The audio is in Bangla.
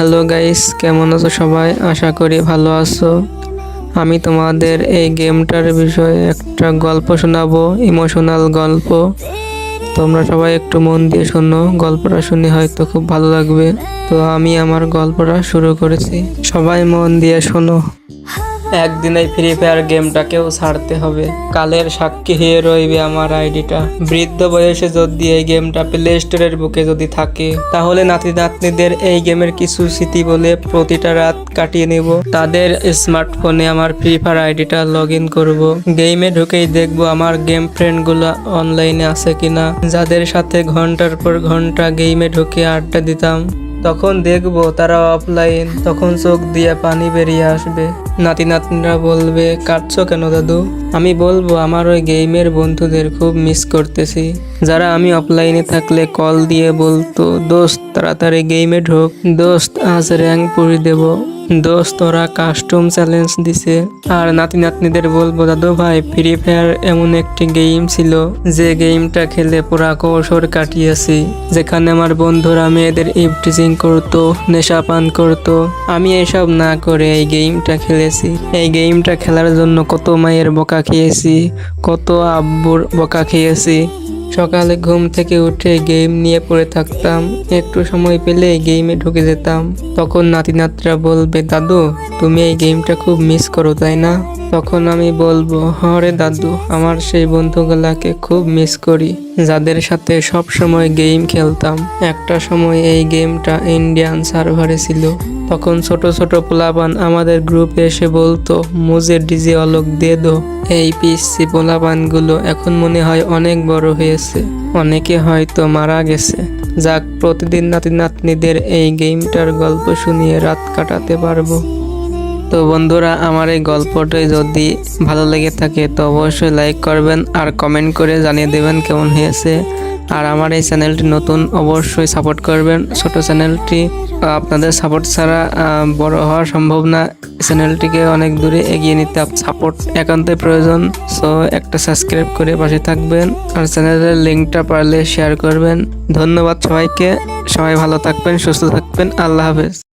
হ্যালো গাইস, কেমন আছো সবাই? আশা করি ভালো আছো। আমি তোমাদের এই গেমটার বিষয়ে একটা গল্প শোনাবো, ইমোশনাল গল্প। তোমরা সবাই একটু মন দিয়ে শোনো, গল্পটা শুনে হয়তো খুব ভালো লাগবে। তো আমি আমার গল্পটা শুরু করেছি, সবাই মন দিয়ে শোনো। একদিন এই ফ্রি ফায়ার গেমটাকেও ছাড়তে হবে, কালের সাক্ষী হয়ে রইবে আমার আইডিটা। বৃদ্ধ বয়সে যদি এই গেমটা প্লে স্টোরের বুকে যদি থাকে, তাহলে নাতি নাতনিদের এই গেমের কিছু স্মৃতি বলে প্রতিটা রাত কাটিয়ে নেব। তাদের স্মার্টফোনে আমার ফ্রি ফায়ার আইডিটা লগ ইন করবো। গেমে ঢুকেই দেখবো আমার গেম ফ্রেন্ড গুলো অনলাইনে আছে কিনা, যাদের সাথে ঘন্টার পর ঘন্টা গেমে ঢুকে আড্ডা দিতাম। তখন দেখবো তারা অফলাইন, তখন চোখ দিয়ে পানি বেরিয়ে আসবে। নাতি নাতনিরা বলবে, কাঁদছো কেন দাদু? আমি বলবো, আমার ওই গেমের বন্ধুদের খুব মিস করতেছি, যারা আমি অফলাইনে থাকলে কল দিয়ে বলতো, দোস্ত তাড়াতাড়ি গেমে ঢোক, দোস্ত আজ র্যাঙ্ক পুরি দেব, দোস্ত ওরা কাস্টম চ্যালেঞ্জ দিছে। আর নাতি নাতনিদের বলবো, দাদু ভাই ফ্রি ফায়ার এমন একটি গেম ছিল, যে গেমটা খেলে পুরা কৌশল কাটিয়েছি, যেখানে আমার বন্ধুরা মেয়েদের ইভটিজিং করতো, নেশা পান করতো। আমি এসব না করে এই গেমটা খেলেছি। এই গেমটা খেলার জন্য কত মায়ের বকা খেয়েছি, কত আব্বুর বকা খেয়েছি। সকালে ঘুম থেকে উঠে গেম নিয়ে পড়ে থাকতাম, একটু সময় পেলে গেমে ঢুকে যেতাম। তখন নাতি নাতরা বলবে, দাদু তুমি এই গেমটা খুব মিস করো তাই না? তখন আমি বলবো, হরে দাদু, আমার সেই বন্ধুগুলাকে খুব মিস করি, যাদের সাথে সব সময় গেম খেলতাম। একটা সময় এই গেমটা ইন্ডিয়ান সার্ভারে ছিল। তখন ছোট ছোট পোলাপান আমাদের গ্রুপে এসে বলতো, মুজে ডিজে অলক দিয়ে দো। এই পিসি পোলাপানগুলো এখন মনে হয় অনেক বড় হয়েছে, অনেকে হয়তো মারা গেছে। যাক, প্রতিদিন নাতি নাতনিদের এই গেমটার গল্প শুনিয়ে রাত কাটাতে পারবো। তো বন্ধুরা, আমার এই গল্পটাই যদি ভালো লেগে থাকে তো অবশ্যই লাইক করবেন আর কমেন্ট করে জানিয়ে দেবেন কেমন হয়েছে। আর আমার এই চ্যানেলটি নতুন, অবশ্যই সাপোর্ট করবেন। ছোট চ্যানেলটি, আপনাদের সাপোর্ট ছাড়া বড় হওয়া সম্ভব না। চ্যানেলটিকে অনেক দূরে এগিয়ে নিতে সাপোর্ট একান্তই প্রয়োজন। সো একটা সাবস্ক্রাইব করে পাশে থাকবেন আর চ্যানেলের লিঙ্কটা পারলে শেয়ার করবেন। ধন্যবাদ সবাইকে, সবাই ভালো থাকবেন, সুস্থ থাকবেন। আল্লাহ হাফেজ।